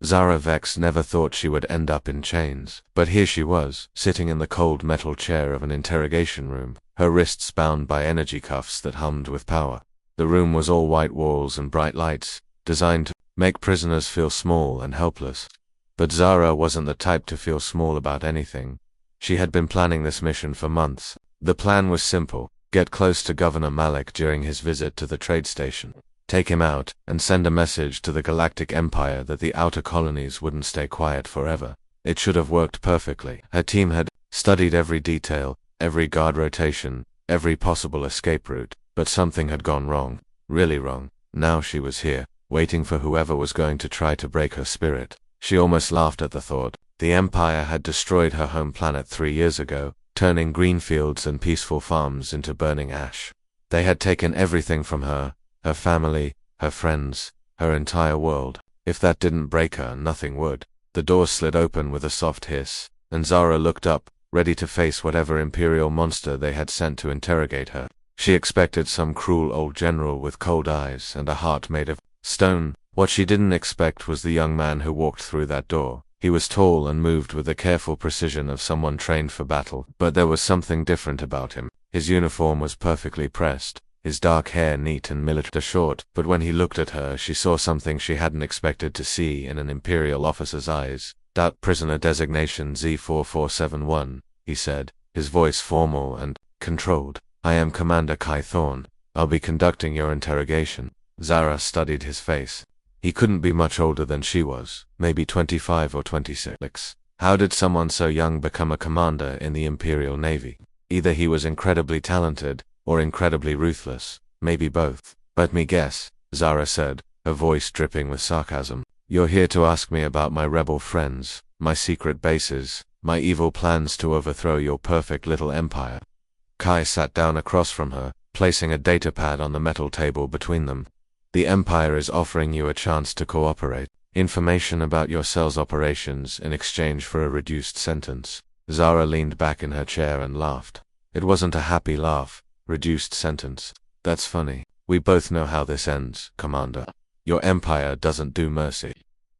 Zara Vex never thought she would end up in chains. But here she was, sitting in the cold metal chair of an interrogation room, her wrists bound by energy cuffs that hummed with power. The room was all white walls and bright lights, designed to make prisoners feel small and helpless. But Zara wasn't the type to feel small about anything. She had been planning this mission for months. The plan was simple: get close to Governor Malik during his visit to the trade station, take him out, and send a message to the Galactic Empire that the outer colonies wouldn't stay quiet forever. It should have worked perfectly. Her team had studied every detail, every guard rotation, every possible escape route, but something had gone wrong, really wrong. Now she was here, waiting for whoever was going to try to break her spirit. She almost laughed at the thought. The Empire had destroyed her home planet 3 years ago, turning green fields and peaceful farms into burning ash. They had taken everything from her, her family, her friends, her entire world. If that didn't break her, nothing would. The door slid open with a soft hiss, and Zara looked up, ready to face whatever Imperial monster they had sent to interrogate her. She expected some cruel old general with cold eyes and a heart made of stone. What she didn't expect was the young man who walked through that door. He was tall and moved with the careful precision of someone trained for battle, but there was something different about him. His uniform was perfectly pressed, his dark hair neat and military short, but when he looked at her she saw something she hadn't expected to see in an Imperial officer's eyes. "That prisoner designation Z4471, he said, his voice formal and controlled. "I am Commander Kai Thorne. I'll be conducting your interrogation." Zara studied his face. He couldn't be much older than she was, maybe 25 or 26. How did someone so young become a commander in the Imperial Navy? Either he was incredibly talented, or incredibly ruthless, maybe both. "Let me guess," Zara said, her voice dripping with sarcasm. "You're here to ask me about my rebel friends, my secret bases, my evil plans to overthrow your perfect little empire." Kai sat down across from her, placing a datapad on the metal table between them. "The Empire is offering you a chance to cooperate. Information about your cell's operations in exchange for a reduced sentence." Zara leaned back in her chair and laughed. It wasn't a happy laugh. Reduced sentence. "That's funny. We both know how this ends, Commander. Your Empire doesn't do mercy."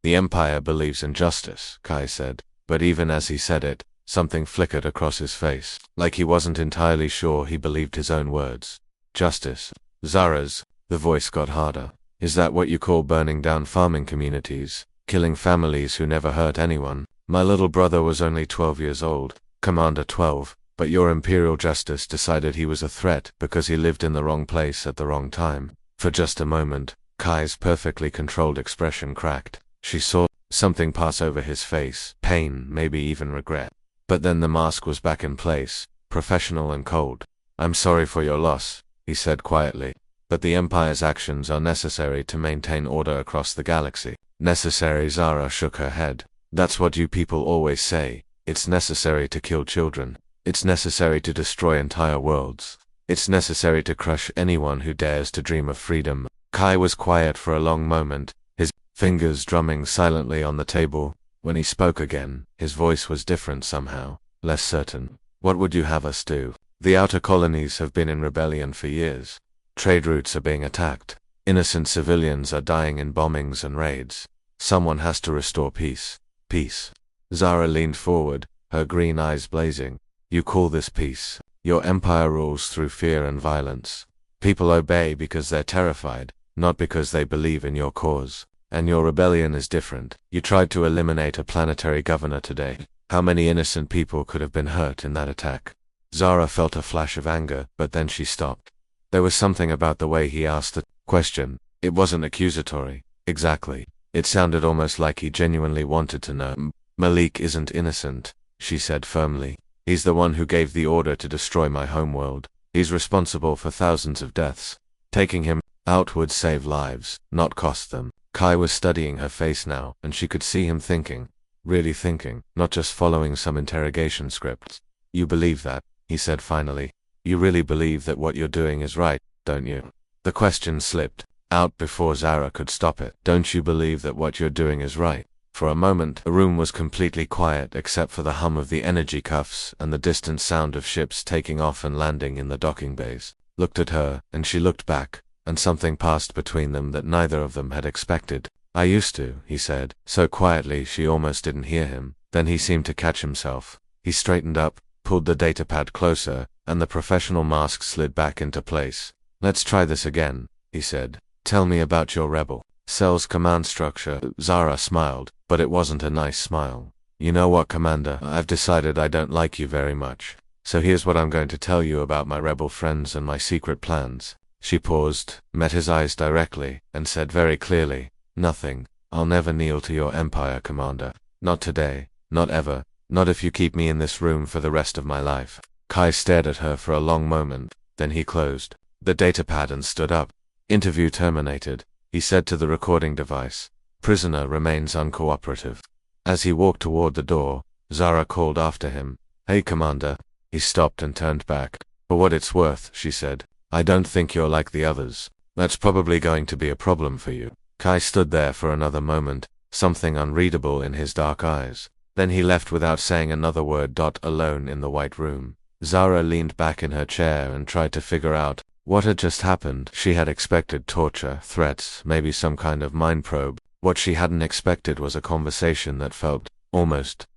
"The Empire believes in justice," Kai said, but even as he said it, something flickered across his face, like he wasn't entirely sure he believed his own words. "Justice. Zara's." The voice got harder. "Is that what you call burning down farming communities, killing families who never hurt anyone? My little brother was only 12 years old, Commander 12, but your Imperial Justice decided he was a threat because he lived in the wrong place at the wrong time." For just a moment, Kai's perfectly controlled expression cracked. She saw something pass over his face, pain, maybe even regret. But then the mask was back in place, professional and cold. "I'm sorry for your loss," he said quietly. "But the Empire's actions are necessary to maintain order across the galaxy." "Necessary?" Zara shook her head. "That's what you people always say. It's necessary to kill children. It's necessary to destroy entire worlds. It's necessary to crush anyone who dares to dream of freedom." Kai was quiet for a long moment, his fingers drumming silently on the table. When he spoke again, his voice was different somehow, less certain. "What would you have us do? The outer colonies have been in rebellion for years. Trade routes are being attacked. Innocent civilians are dying in bombings and raids. Someone has to restore peace." "Peace?" Zara leaned forward, her green eyes blazing. "You call this peace? Your empire rules through fear and violence. People obey because they're terrified, not because they believe in your cause. And your rebellion is different. You tried to eliminate a planetary governor today. How many innocent people could have been hurt in that attack?" Zara felt a flash of anger, but then she stopped. There was something about the way he asked the question. It wasn't accusatory. Exactly. It sounded almost like he genuinely wanted to know. "Malik isn't innocent," she said firmly. "He's the one who gave the order to destroy my homeworld. He's responsible for thousands of deaths. Taking him out would save lives, not cost them." Kai was studying her face now, and she could see him thinking. Really thinking, not just following some interrogation script. "You believe that," he said finally. "You really believe that what you're doing is right, don't you?" The question slipped out before Zara could stop it. "Don't you believe that what you're doing is right?" For a moment, the room was completely quiet except for the hum of the energy cuffs and the distant sound of ships taking off and landing in the docking bays. Looked at her, and she looked back, and something passed between them that neither of them had expected. I used to, he said, so quietly she almost didn't hear him. Then he seemed to catch himself. He straightened up, pulled the datapad closer, and the professional mask slid back into place. Let's try this again, he said. Tell me about your rebel cell's command structure. Zara smiled, but it wasn't a nice smile. You know what, Commander? I've decided I don't like you very much. So here's what I'm going to tell you about my rebel friends and my secret plans. She paused, met his eyes directly, and said very clearly, nothing. I'll never kneel to your empire, Commander. Not today. Not ever. Not if you keep me in this room for the rest of my life. Kai stared at her for a long moment, then he closed the datapad and stood up. Interview terminated, he said to the recording device. Prisoner remains uncooperative. As he walked toward the door, Zara called after him. Hey, Commander. He stopped and turned back. For what it's worth, she said, I don't think you're like the others. That's probably going to be a problem for you. Kai stood there for another moment, something unreadable in his dark eyes. Then he left without saying another word. Alone in the white room, Zara leaned back in her chair and tried to figure out what had just happened. She had expected torture, threats, maybe some kind of mind probe. What she hadn't expected was a conversation that felt almost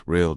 real.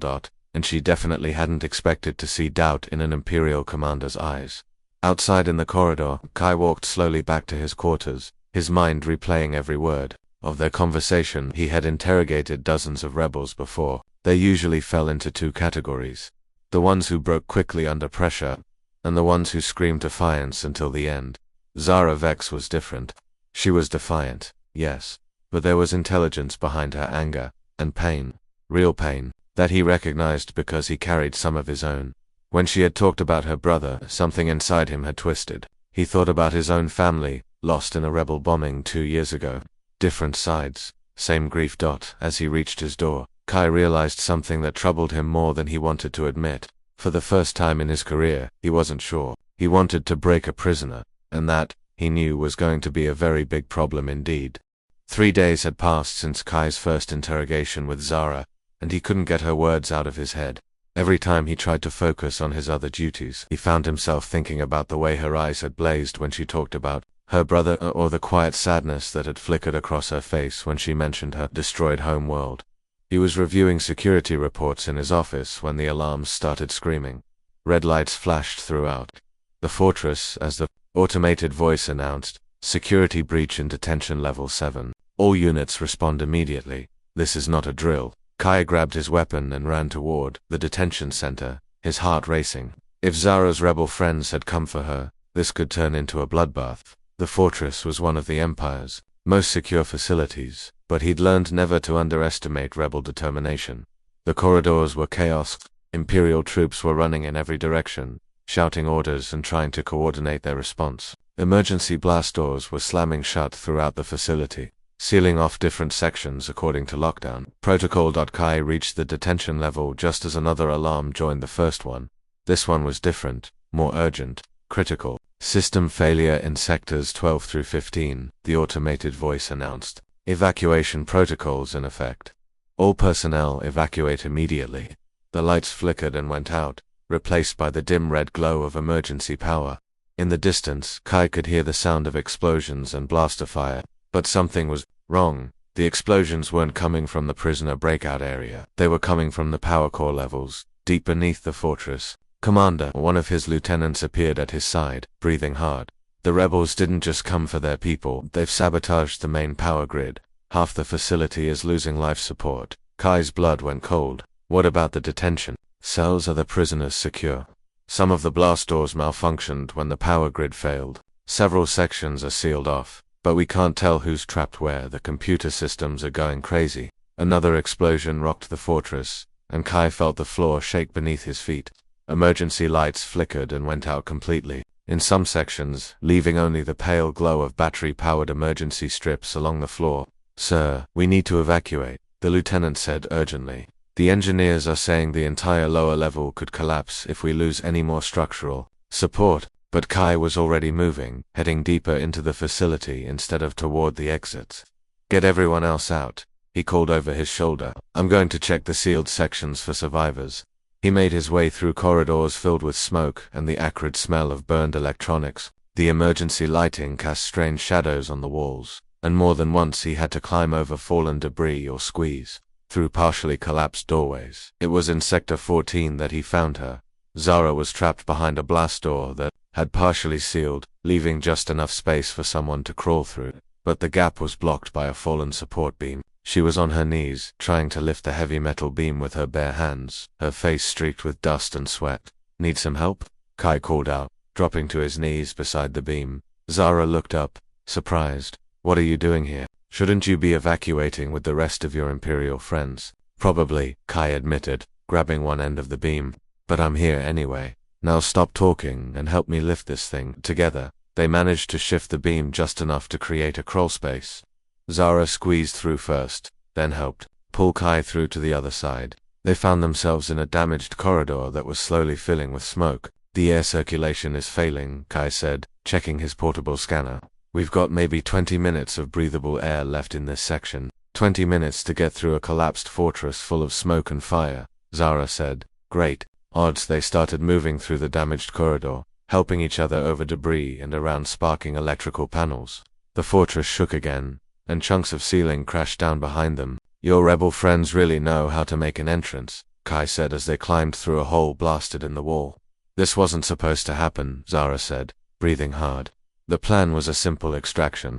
And she definitely hadn't expected to see doubt in an Imperial commander's eyes. Outside in the corridor, Kai walked slowly back to his quarters, his mind replaying every word of their conversation. He had interrogated dozens of rebels before. They usually fell into two categories: the ones who broke quickly under pressure, and the ones who screamed defiance until the end. Zara Vex was different. She was defiant, yes, but there was intelligence behind her anger, and pain, real pain, that he recognized because he carried some of his own. When she had talked about her brother, something inside him had twisted. He thought about his own family, lost in a rebel bombing 2 years ago. Different sides, same grief. As he reached his door, Kai realized something that troubled him more than he wanted to admit. For the first time in his career, he wasn't sure. He wanted to break a prisoner, and that, he knew, was going to be a very big problem indeed. 3 days had passed since Kai's first interrogation with Zara, and he couldn't get her words out of his head. Every time he tried to focus on his other duties, he found himself thinking about the way her eyes had blazed when she talked about her brother, or the quiet sadness that had flickered across her face when she mentioned her destroyed home world. He was reviewing security reports in his office when the alarms started screaming. Red lights flashed throughout the fortress as the automated voice announced, "Security breach in detention level 7. All units respond immediately. This is not a drill." Kai grabbed his weapon and ran toward the detention center, his heart racing. If Zara's rebel friends had come for her, this could turn into a bloodbath. The fortress was one of the Empire's most secure facilities, but he'd learned never to underestimate rebel determination. The corridors were chaos. Imperial troops were running in every direction, shouting orders and trying to coordinate their response. Emergency blast doors were slamming shut throughout the facility, sealing off different sections according to lockdown protocol. Kai reached the detention level just as another alarm joined the first one. This one was different, more urgent, critical. "System failure in sectors 12 through 15, the automated voice announced. Evacuation protocols in effect. All personnel evacuate immediately." The lights flickered and went out, replaced by the dim red glow of emergency power. In the distance, Kai could hear the sound of explosions and blaster fire, but something was wrong. The explosions weren't coming from the prisoner breakout area. They were coming from the power core levels, deep beneath the fortress. "Commander," one of his lieutenants appeared at his side, breathing hard. "The rebels didn't just come for their people, they've sabotaged the main power grid. Half the facility is losing life support." Kai's blood went cold. "What about the detention cells? Are the prisoners secure?" "Some of the blast doors malfunctioned when the power grid failed. Several sections are sealed off, but we can't tell who's trapped where. The computer systems are going crazy." Another explosion rocked the fortress, and Kai felt the floor shake beneath his feet. Emergency lights flickered and went out completely, in some sections, leaving only the pale glow of battery-powered emergency strips along the floor. "Sir, we need to evacuate," the lieutenant said urgently. "The engineers are saying the entire lower level could collapse if we lose any more structural support." But Kai was already moving, heading deeper into the facility instead of toward the exits. "Get everyone else out," he called over his shoulder. "I'm going to check the sealed sections for survivors." He made his way through corridors filled with smoke and the acrid smell of burned electronics. The emergency lighting cast strange shadows on the walls, and more than once he had to climb over fallen debris or squeeze through partially collapsed doorways. It was in Sector 14 that he found her. Zara was trapped behind a blast door that had partially sealed, leaving just enough space for someone to crawl through. But the gap was blocked by a fallen support beam. She was on her knees, trying to lift the heavy metal beam with her bare hands, her face streaked with dust and sweat. "Need some help?" Kai called out, dropping to his knees beside the beam. Zara looked up, surprised. "What are you doing here? Shouldn't you be evacuating with the rest of your Imperial friends?" "Probably," Kai admitted, grabbing one end of the beam. "But I'm here anyway. Now stop talking and help me lift this thing." Together, they managed to shift the beam just enough to create a crawl space. Zara squeezed through first, then helped pull Kai through to the other side. They found themselves in a damaged corridor that was slowly filling with smoke. "The air circulation is failing," Kai said, checking his portable scanner. "We've got maybe 20 minutes of breathable air left in this section." 20 minutes to get through a collapsed fortress full of smoke and fire, Zara said. "Great." Odds. They started moving through the damaged corridor, helping each other over debris and around sparking electrical panels. The fortress shook again, and chunks of ceiling crashed down behind them. "Your rebel friends really know how to make an entrance," Kai said as they climbed through a hole blasted in the wall. "This wasn't supposed to happen," Zara said, breathing hard. "The plan was a simple extraction.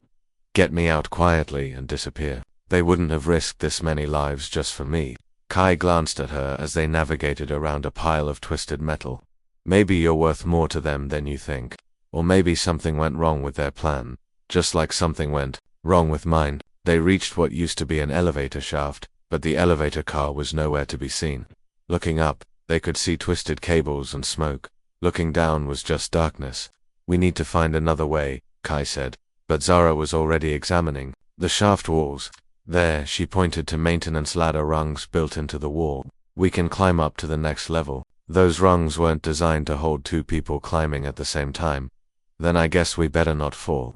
Get me out quietly and disappear. They wouldn't have risked this many lives just for me." Kai glanced at her as they navigated around a pile of twisted metal. "Maybe you're worth more to them than you think. Or maybe something went wrong with their plan, just like something went wrong with mine." They reached what used to be an elevator shaft, but the elevator car was nowhere to be seen. Looking up, they could see twisted cables and smoke. Looking down was just darkness. "We need to find another way," Kai said. But Zara was already examining the shaft walls. "There," she pointed to maintenance ladder rungs built into the wall. "We can climb up to the next level." "Those rungs weren't designed to hold two people climbing at the same time." "Then I guess we better not fall."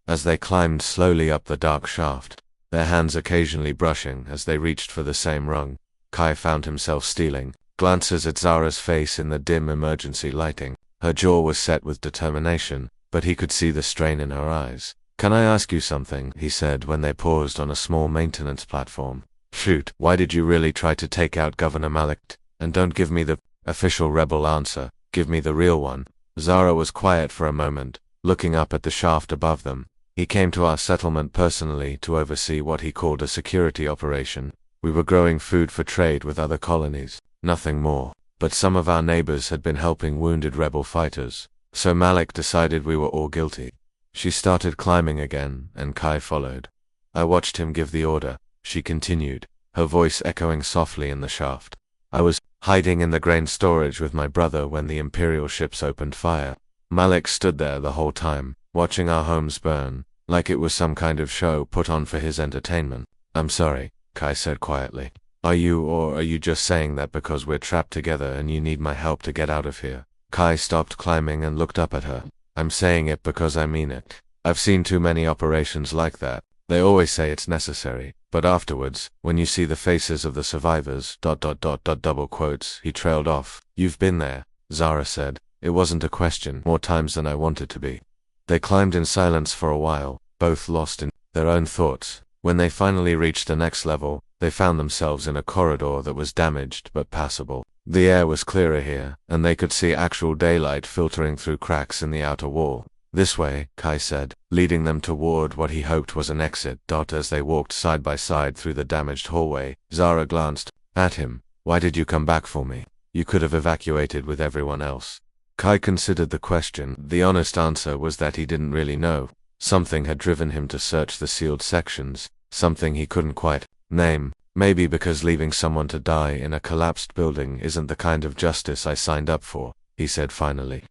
As they climbed slowly up the dark shaft, their hands occasionally brushing as they reached for the same rung, Kai found himself stealing glances at Zara's face in the dim emergency lighting. Her jaw was set with determination, but he could see the strain in her eyes. "Can I ask you something?" he said when they paused on a small maintenance platform. "Shoot, why did you really try to take out Governor Malik? And don't give me the official rebel answer, give me the real one." Zara was quiet for a moment, looking up at the shaft above them. "He came to our settlement personally to oversee what he called a security operation. We were growing food for trade with other colonies, nothing more. But some of our neighbors had been helping wounded rebel fighters, so Malik decided we were all guilty." She started climbing again, and Kai followed. "I watched him give the order," she continued, her voice echoing softly in the shaft. "I was hiding in the grain storage with my brother when the Imperial ships opened fire. Malik stood there the whole time, watching our homes burn, like it was some kind of show put on for his entertainment." "I'm sorry," Kai said quietly. Are you just saying that because we're trapped together and you need my help to get out of here?" Kai stopped climbing and looked up at her. "I'm saying it because I mean it. I've seen too many operations like that. They always say it's necessary, but afterwards, when you see the faces of the survivors, double quotes, he trailed off. "You've been there," Zara said. "It wasn't a question, more times than I wanted to be." They climbed in silence for a while, both lost in their own thoughts. When they finally reached the next level, they found themselves in a corridor that was damaged but passable. The air was clearer here, and they could see actual daylight filtering through cracks in the outer wall. "This way," Kai said, leading them toward what he hoped was an exit. As they walked side by side through the damaged hallway, Zara glanced at him. "Why did you come back for me? You could have evacuated with everyone else." Kai considered the question. The honest answer was that he didn't really know. Something had driven him to search the sealed sections, something he couldn't quite name. "Maybe because leaving someone to die in a collapsed building isn't the kind of justice I signed up for," he said finally.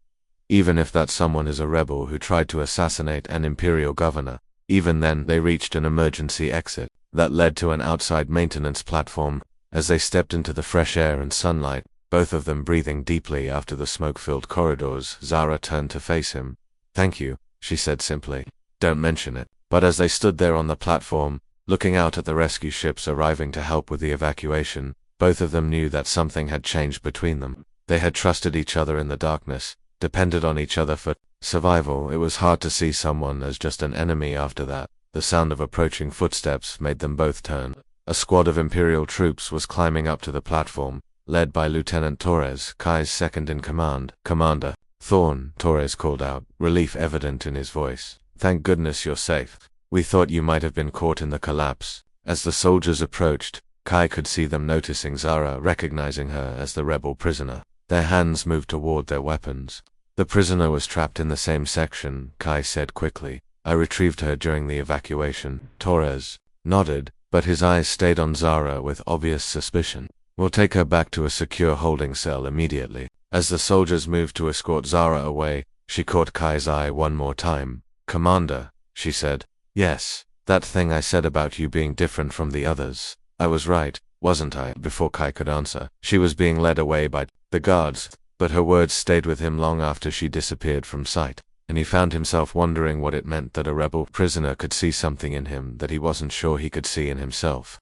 "Even if that someone is a rebel who tried to assassinate an Imperial governor." Even then, they reached an emergency exit that led to an outside maintenance platform. As they stepped into the fresh air and sunlight, both of them breathing deeply after the smoke-filled corridors, Zara turned to face him. "Thank you," she said simply. "Don't mention it." But as they stood there on the platform, looking out at the rescue ships arriving to help with the evacuation, both of them knew that something had changed between them. They had trusted each other in the darkness, depended on each other for survival. It was hard to see someone as just an enemy after that. The sound of approaching footsteps made them both turn. A squad of Imperial troops was climbing up to the platform, led by Lieutenant Torres, Kai's second-in-command. "Commander Thorn," Torres called out, relief evident in his voice. "Thank goodness you're safe. We thought you might have been caught in the collapse." As the soldiers approached, Kai could see them noticing Zara, recognizing her as the rebel prisoner. Their hands moved toward their weapons. "The prisoner was trapped in the same section," Kai said quickly. "I retrieved her during the evacuation." Torres nodded, but his eyes stayed on Zara with obvious suspicion. "We'll take her back to a secure holding cell immediately." As the soldiers moved to escort Zara away, she caught Kai's eye one more time. "Commander," she said. "Yes, that thing I said about you being different from the others. I was right, wasn't I?" Before Kai could answer, she was being led away by the guards, but her words stayed with him long after she disappeared from sight, and he found himself wondering what it meant that a rebel prisoner could see something in him that he wasn't sure he could see in himself.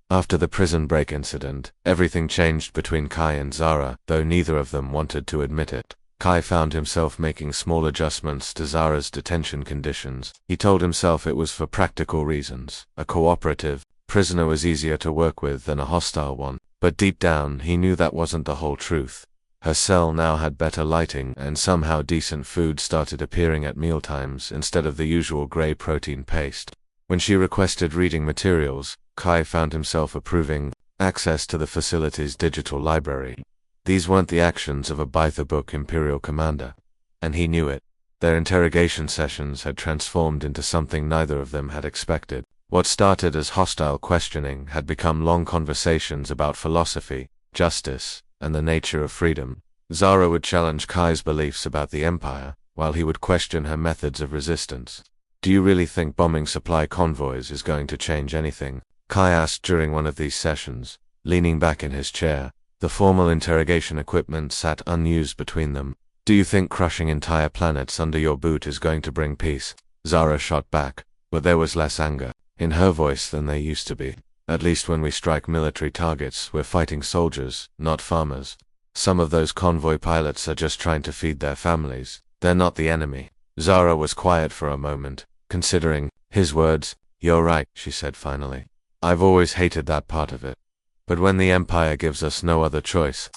After the prison break incident, everything changed between Kai and Zara, though neither of them wanted to admit it. Kai found himself making small adjustments to Zara's detention conditions. He told himself it was for practical reasons. A cooperative prisoner was easier to work with than a hostile one, but deep down he knew that wasn't the whole truth. Her cell now had better lighting, and somehow decent food started appearing at mealtimes instead of the usual grey protein paste. When she requested reading materials, Kai found himself approving access to the facility's digital library. These weren't the actions of a by-the-book Imperial commander, and he knew it. Their interrogation sessions had transformed into something neither of them had expected. What started as hostile questioning had become long conversations about philosophy, justice, and the nature of freedom. Zara would challenge Kai's beliefs about the Empire, while he would question her methods of resistance. "Do you really think bombing supply convoys is going to change anything?" Kai asked during one of these sessions, leaning back in his chair. The formal interrogation equipment sat unused between them. "Do you think crushing entire planets under your boot is going to bring peace?" Zara shot back, but there was less anger in her voice than there used to be. "At least when we strike military targets, we're fighting soldiers, not farmers. Some of those convoy pilots are just trying to feed their families. They're not the enemy." Zara was quiet for a moment, considering his words. "You're right," she said finally. "I've always hated that part of it. But when the Empire gives us no other choice,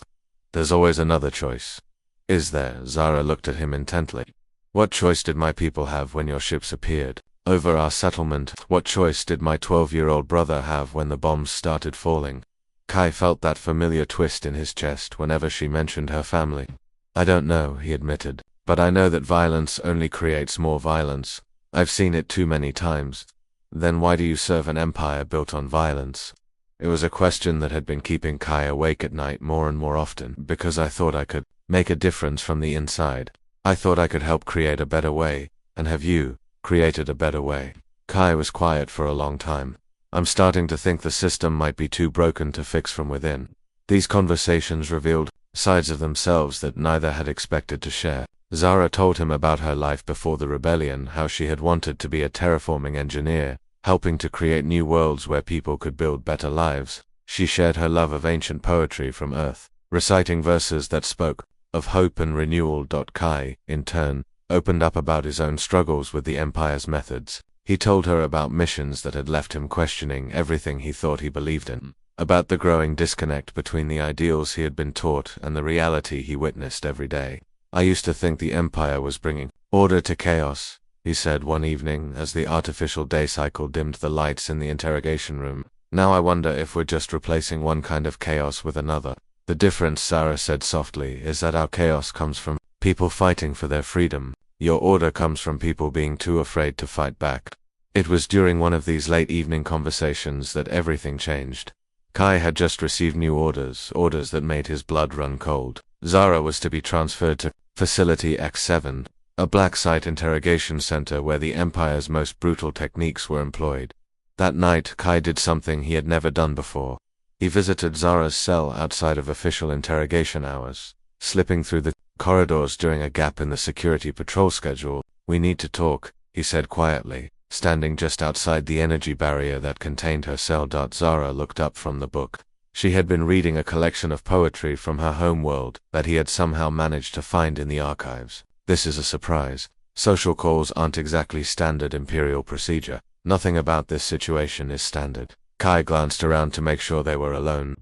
there's always another choice." "Is there?" Zara looked at him intently. "What choice did my people have when your ships appeared over our settlement? What choice did my 12-year-old brother have when the bombs started falling?" Kai felt that familiar twist in his chest whenever she mentioned her family. "I don't know," he admitted, "but I know that violence only creates more violence. I've seen it too many times." "Then why do you serve an empire built on violence?" It was a question that had been keeping Kai awake at night more and more often. "Because I thought I could make a difference from the inside. I thought I could help create a better way, and have you created a better way?" Kai was quiet for a long time. "I'm starting to think the system might be too broken to fix from within." These conversations revealed sides of themselves that neither had expected to share. Zara told him about her life before the rebellion, how she had wanted to be a terraforming engineer, helping to create new worlds where people could build better lives. She shared her love of ancient poetry from Earth, reciting verses that spoke of hope and renewal. Kai, in turn, opened up about his own struggles with the Empire's methods. He told her about missions that had left him questioning everything he thought he believed in, about the growing disconnect between the ideals he had been taught and the reality he witnessed every day. "I used to think the Empire was bringing order to chaos," he said one evening as the artificial day cycle dimmed the lights in the interrogation room. "Now I wonder if we're just replacing one kind of chaos with another." "The difference," Zara said softly, "is that our chaos comes from people fighting for their freedom. Your order comes from people being too afraid to fight back." It was during one of these late evening conversations that everything changed. Kai had just received new orders that made his blood run cold. Zara was to be transferred to Facility X7, a black site interrogation center where the Empire's most brutal techniques were employed. That night, Kai did something he had never done before. He visited Zara's cell outside of official interrogation hours, slipping through the corridors during a gap in the security patrol schedule. "We need to talk," he said quietly, standing just outside the energy barrier that contained her cell. Zara looked up from the book. She had been reading a collection of poetry from her home world that he had somehow managed to find in the archives. "This is a surprise. Social calls aren't exactly standard Imperial procedure." Nothing about this situation is standard. Kai glanced around to make sure they were alone.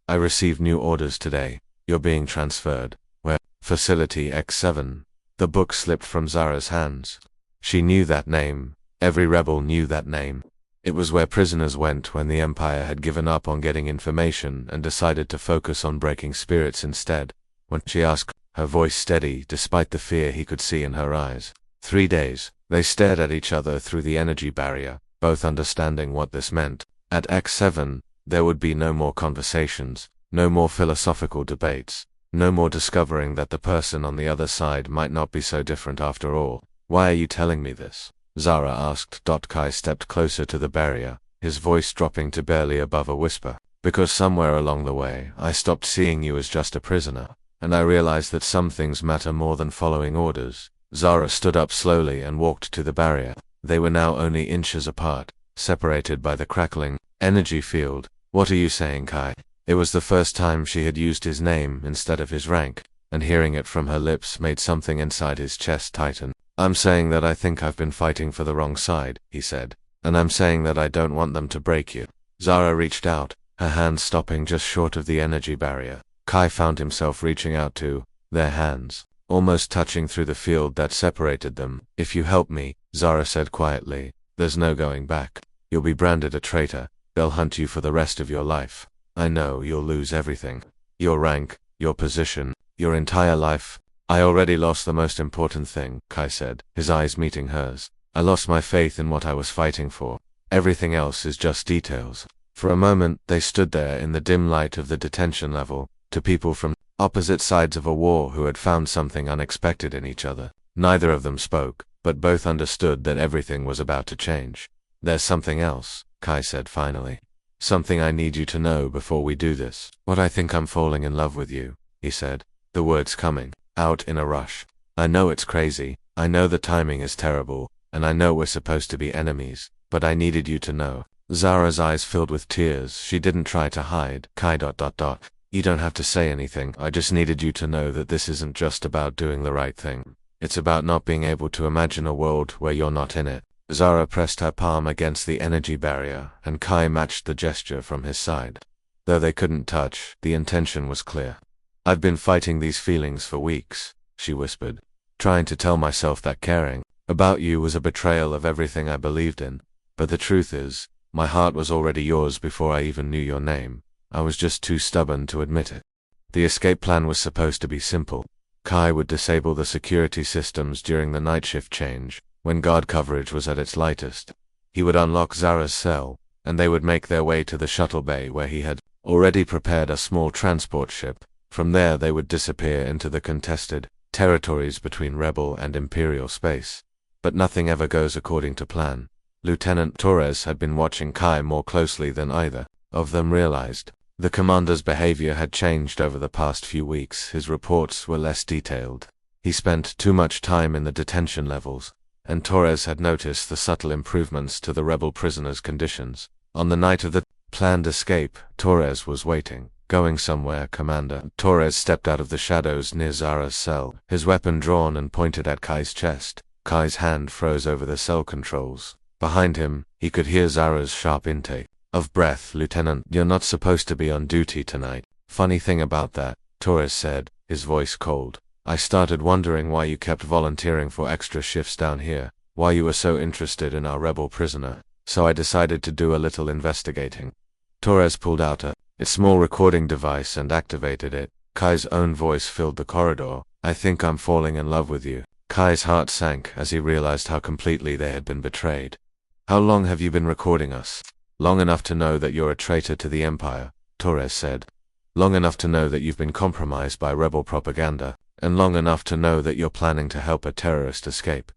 I received new orders today. You're being transferred. Where? Facility X7. The book slipped from Zara's hands. She knew that name. Every rebel knew that name. It was where prisoners went when the Empire had given up on getting information and decided to focus on breaking spirits instead. When she asked, her voice steady despite the fear he could see in her eyes. 3 days. They stared at each other through the energy barrier, both understanding what this meant. At X7, there would be no more conversations, no more philosophical debates, no more discovering that the person on the other side might not be so different after all. Why are you telling me this? Zara asked. Kai stepped closer to the barrier, his voice dropping to barely above a whisper. Because somewhere along the way, I stopped seeing you as just a prisoner, and I realized that some things matter more than following orders. Zara stood up slowly and walked to the barrier. They were now only inches apart, separated by the crackling energy field. What are you saying, Kai? It was the first time she had used his name instead of his rank, and hearing it from her lips made something inside his chest tighten. I'm saying that I think I've been fighting for the wrong side, he said, and I'm saying that I don't want them to break you. Zara reached out, her hands stopping just short of the energy barrier. Kai found himself reaching out to their hands, almost touching through the field that separated them. If you help me, Zara said quietly, there's no going back. You'll be branded a traitor. They'll hunt you for the rest of your life. I know you'll lose everything. Your rank, your position, your entire life. I already lost the most important thing, Kai said, his eyes meeting hers. I lost my faith in what I was fighting for. Everything else is just details. For a moment, they stood there in the dim light of the detention level, two people from opposite sides of a war who had found something unexpected in each other. Neither of them spoke, but both understood that everything was about to change. There's something else, Kai said finally. Something I need you to know before we do this. What I think I'm falling in love with you, he said, the words coming out in a rush. I know it's crazy, I know the timing is terrible, and I know we're supposed to be enemies, but I needed you to know. Zara's eyes filled with tears. She didn't try to hide. Kai. You don't have to say anything. I just needed you to know that this isn't just about doing the right thing. It's about not being able to imagine a world where you're not in it. Zara pressed her palm against the energy barrier, and Kai matched the gesture from his side. Though they couldn't touch, the intention was clear. I've been fighting these feelings for weeks, she whispered, trying to tell myself that caring about you was a betrayal of everything I believed in. But the truth is, my heart was already yours before I even knew your name. I was just too stubborn to admit it. The escape plan was supposed to be simple. Kai would disable the security systems during the night shift change, when guard coverage was at its lightest. He would unlock Zara's cell, and they would make their way to the shuttle bay where he had already prepared a small transport ship. From there they would disappear into the contested territories between Rebel and Imperial space. But nothing ever goes according to plan. Lieutenant Torres had been watching Kai more closely than either of them realized. The commander's behavior had changed over the past few weeks. His reports were less detailed. He spent too much time in the detention levels, and Torres had noticed the subtle improvements to the rebel prisoners' conditions. On the night of the planned escape, Torres was waiting. Going somewhere, Commander. Torres stepped out of the shadows near Zara's cell, his weapon drawn and pointed at Kai's chest. Kai's hand froze over the cell controls. Behind him, he could hear Zara's sharp intake of breath. Lieutenant, you're not supposed to be on duty tonight. Funny thing about that, Torres said, his voice cold. I started wondering why you kept volunteering for extra shifts down here, why you were so interested in our rebel prisoner. So I decided to do a little investigating. Torres pulled out a small recording device and activated it. Kai's own voice filled the corridor. I think I'm falling in love with you. Kai's heart sank as he realized how completely they had been betrayed. How long have you been recording us? Long enough to know that you're a traitor to the Empire, Torres said. Long enough to know that you've been compromised by rebel propaganda, and long enough to know that you're planning to help a terrorist escape.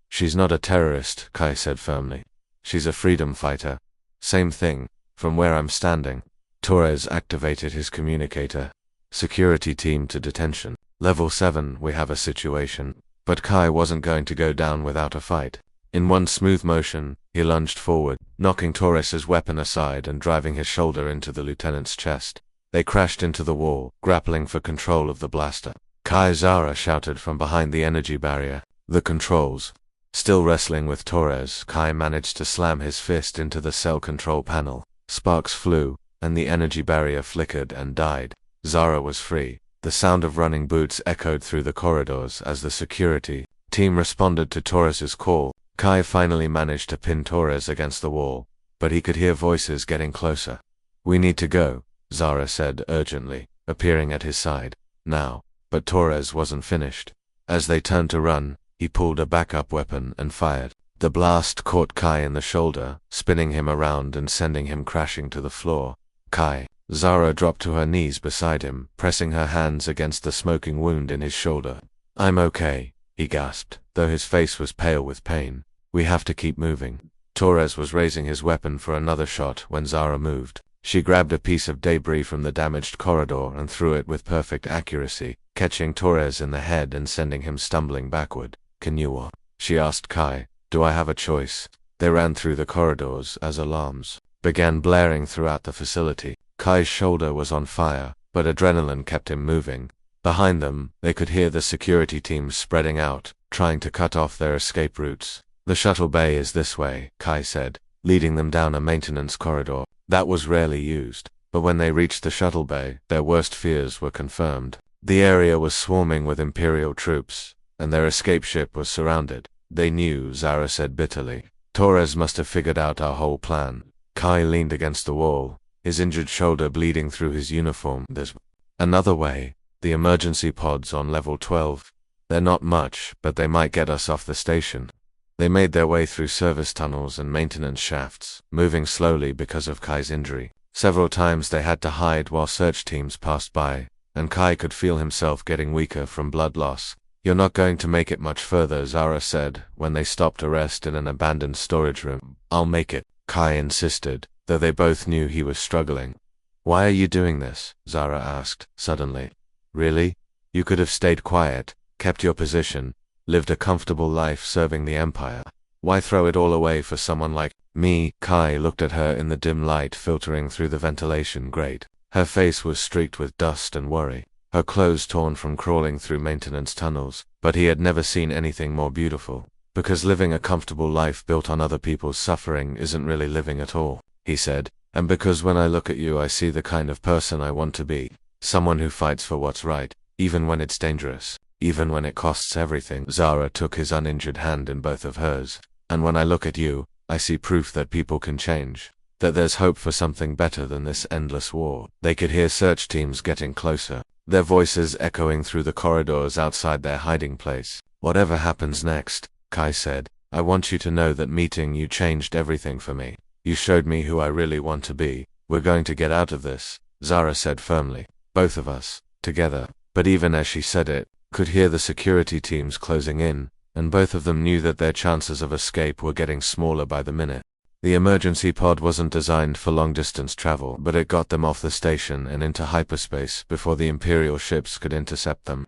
She's not a terrorist, Kai said firmly. She's a freedom fighter. Same thing, from where I'm standing. Torres activated his communicator. Security team to detention. Level 7, we have a situation. But Kai wasn't going to go down without a fight. In one smooth motion, he lunged forward, knocking Torres's weapon aside and driving his shoulder into the lieutenant's chest. They crashed into the wall, grappling for control of the blaster. Kai. Zara shouted from behind the energy barrier. The controls. Still wrestling with Torres, Kai managed to slam his fist into the cell control panel. Sparks flew, and the energy barrier flickered and died. Zara was free. The sound of running boots echoed through the corridors as the security team responded to Torres's call. Kai finally managed to pin Torres against the wall, but he could hear voices getting closer. "We need to go," Zara said urgently, appearing at his side. "Now." But Torres wasn't finished. As they turned to run, he pulled a backup weapon and fired. The blast caught Kai in the shoulder, spinning him around and sending him crashing to the floor. "Kai." Zara dropped to her knees beside him, pressing her hands against the smoking wound in his shoulder. "I'm okay," he gasped, though his face was pale with pain. "We have to keep moving." Torres was raising his weapon for another shot when Zara moved. She grabbed a piece of debris from the damaged corridor and threw it with perfect accuracy, catching Torres in the head and sending him stumbling backward. "Can you what?" she asked Kai. "Do I have a choice?" They ran through the corridors as alarms began blaring throughout the facility. Kai's shoulder was on fire, but adrenaline kept him moving. Behind them, they could hear the security teams spreading out, trying to cut off their escape routes. "The shuttle bay is this way," Kai said, leading them down a maintenance corridor that was rarely used. But when they reached the shuttle bay, their worst fears were confirmed. The area was swarming with Imperial troops, and their escape ship was surrounded. "They knew," Zara said bitterly. "Torres must have figured out our whole plan." Kai leaned against the wall, his injured shoulder bleeding through his uniform. "There's another way. The emergency pods on level 12. They're not much, but they might get us off the station." They made their way through service tunnels and maintenance shafts, moving slowly because of Kai's injury. Several times they had to hide while search teams passed by, and Kai could feel himself getting weaker from blood loss. "You're not going to make it much further," Zara said, when they stopped to rest in an abandoned storage room. "I'll make it," Kai insisted, though they both knew he was struggling. "Why are you doing this?" Zara asked, suddenly. "Really? You could have stayed quiet, kept your position, lived a comfortable life serving the Empire. Why throw it all away for someone like me?" Kai looked at her in the dim light filtering through the ventilation grate. Her face was streaked with dust and worry, her clothes torn from crawling through maintenance tunnels, but he had never seen anything more beautiful. "Because living a comfortable life built on other people's suffering isn't really living at all," he said. "And because when I look at you I see the kind of person I want to be. Someone who fights for what's right, even when it's dangerous, even when it costs everything." Zara took his uninjured hand in both of hers. "And when I look at you, I see proof that people can change, that there's hope for something better than this endless war." They could hear search teams getting closer, their voices echoing through the corridors outside their hiding place. "Whatever happens next," Kai said, "I want you to know that meeting you changed everything for me. You showed me who I really want to be. We're going to get out of this," Zara said firmly. "Both of us, together." But even as she said it, could hear the security teams closing in, and both of them knew that their chances of escape were getting smaller by the minute. The emergency pod wasn't designed for long-distance travel, but it got them off the station and into hyperspace before the Imperial ships could intercept them.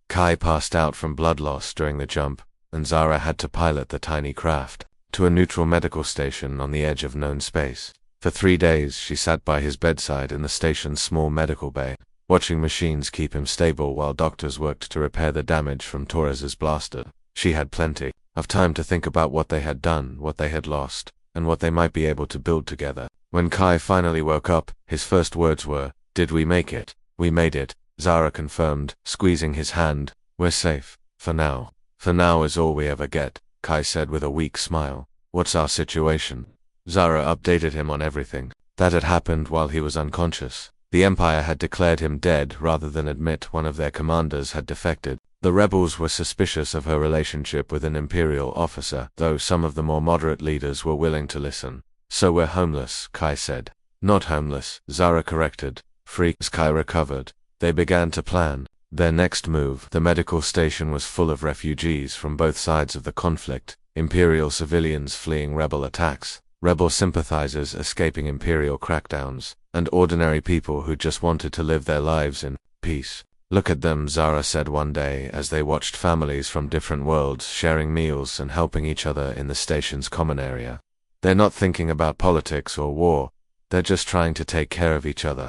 Kai passed out from blood loss during the jump, and Zara had to pilot the tiny craft to a neutral medical station on the edge of known space. For 3 days, she sat by his bedside in the station's small medical bay, watching machines keep him stable while doctors worked to repair the damage from Torres's blaster. She had plenty of time to think about what they had done, what they had lost, and what they might be able to build together. When Kai finally woke up, his first words were, "Did we make it?" "We made it," Zara confirmed, squeezing his hand. "We're safe. For now." "For now is all we ever get," Kai said with a weak smile. "What's our situation?" Zara updated him on everything that had happened while he was unconscious. The Empire had declared him dead rather than admit one of their commanders had defected. The rebels were suspicious of her relationship with an Imperial officer, though some of the more moderate leaders were willing to listen. "So we're homeless," Kai said. "Not homeless," Zara corrected. "Free." As Kai recovered, they began to plan their next move. The medical station was full of refugees from both sides of the conflict, Imperial civilians fleeing rebel attacks, rebel sympathizers escaping Imperial crackdowns, and ordinary people who just wanted to live their lives in peace. "Look at them," Zara said one day as they watched families from different worlds sharing meals and helping each other in the station's common area. "They're not thinking about politics or war, they're just trying to take care of each other."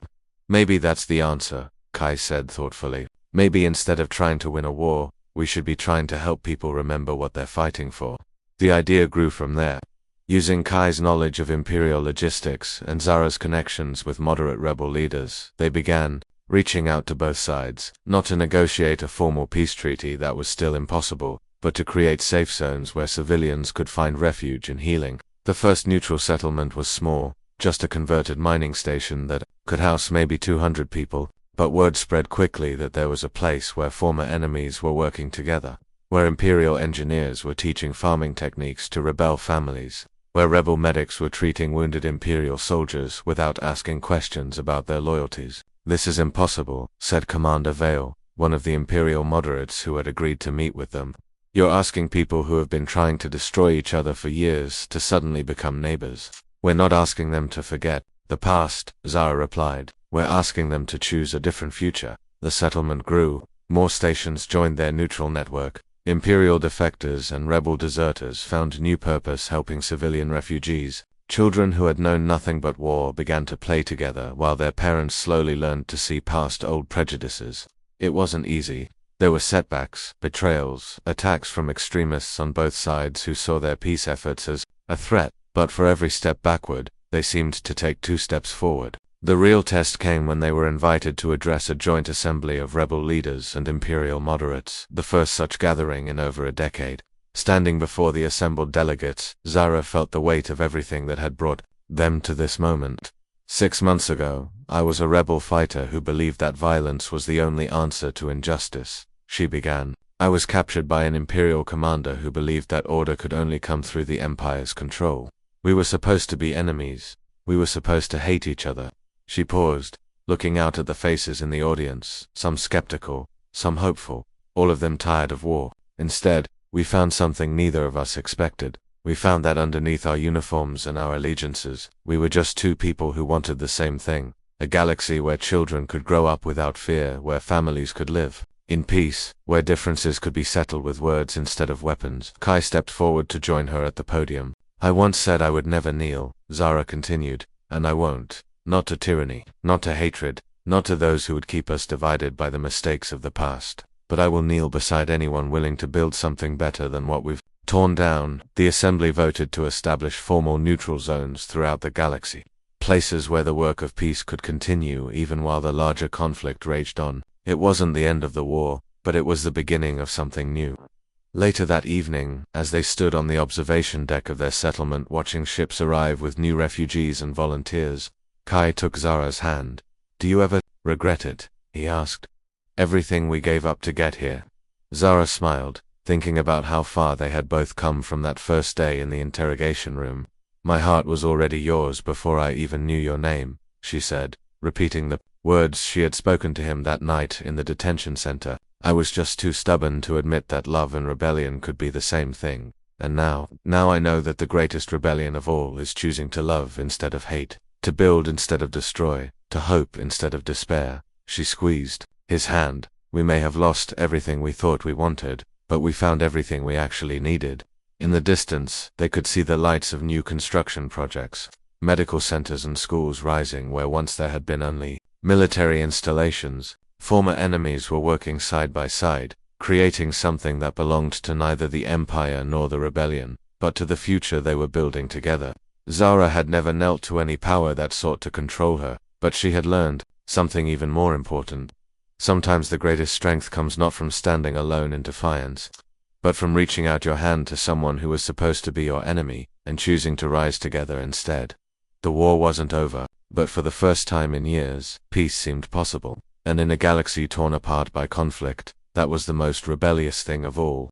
"Maybe that's the answer," Kai said thoughtfully. "Maybe instead of trying to win a war, we should be trying to help people remember what they're fighting for." The idea grew from there. Using Kai's knowledge of Imperial logistics and Zara's connections with moderate rebel leaders, they began reaching out to both sides, not to negotiate a formal peace treaty that was still impossible, but to create safe zones where civilians could find refuge and healing. The first neutral settlement was small, just a converted mining station that could house maybe 200 people, but word spread quickly that there was a place where former enemies were working together, where Imperial engineers were teaching farming techniques to rebel families, where rebel medics were treating wounded Imperial soldiers without asking questions about their loyalties. "This is impossible," said Commander Vale, one of the Imperial moderates who had agreed to meet with them. "You're asking people who have been trying to destroy each other for years to suddenly become neighbors." "We're not asking them to forget the past," Zara replied. "We're asking them to choose a different future." The settlement grew. More stations joined their neutral network. Imperial defectors and rebel deserters found new purpose helping civilian refugees. Children who had known nothing but war began to play together while their parents slowly learned to see past old prejudices. It wasn't easy. There were setbacks, betrayals, attacks from extremists on both sides who saw their peace efforts as a threat, but for every step backward, they seemed to take 2 steps forward. The real test came when they were invited to address a joint assembly of rebel leaders and Imperial moderates, the first such gathering in over a decade. Standing before the assembled delegates, Zara felt the weight of everything that had brought them to this moment. 6 months ago, I was a rebel fighter who believed that violence was the only answer to injustice, she began. I was captured by an Imperial commander who believed that order could only come through the Empire's control. We were supposed to be enemies. We were supposed to hate each other. She paused, looking out at the faces in the audience, some skeptical, some hopeful, all of them tired of war. Instead, we found something neither of us expected. We found that underneath our uniforms and our allegiances, we were just 2 people who wanted the same thing. A galaxy where children could grow up without fear, where families could live in peace, where differences could be settled with words instead of weapons. Kai stepped forward to join her at the podium. "I once said I would never kneel," Zara continued, "and I won't. Not to tyranny, not to hatred, not to those who would keep us divided by the mistakes of the past. But I will kneel beside anyone willing to build something better than what we've torn down." The assembly voted to establish formal neutral zones throughout the galaxy, places where the work of peace could continue even while the larger conflict raged on. It wasn't the end of the war, but it was the beginning of something new. Later that evening, as they stood on the observation deck of their settlement watching ships arrive with new refugees and volunteers, Kai took Zara's hand. "Do you ever regret it?" he asked. "Everything we gave up to get here." Zara smiled, thinking about how far they had both come from that first day in the interrogation room. "My heart was already yours before I even knew your name," she said, repeating the words she had spoken to him that night in the detention center. "I was just too stubborn to admit that love and rebellion could be the same thing. And now I know that the greatest rebellion of all is choosing to love instead of hate, to build instead of destroy, to hope instead of despair." She squeezed his hand. "We may have lost everything we thought we wanted, but we found everything we actually needed." In the distance, they could see the lights of new construction projects, medical centers and schools rising where once there had been only military installations. Former enemies were working side by side, creating something that belonged to neither the Empire nor the Rebellion, but to the future they were building together. Zara had never knelt to any power that sought to control her, but she had learned something even more important. Sometimes the greatest strength comes not from standing alone in defiance, but from reaching out your hand to someone who was supposed to be your enemy, and choosing to rise together instead. The war wasn't over, but for the first time in years, peace seemed possible. And in a galaxy torn apart by conflict, that was the most rebellious thing of all.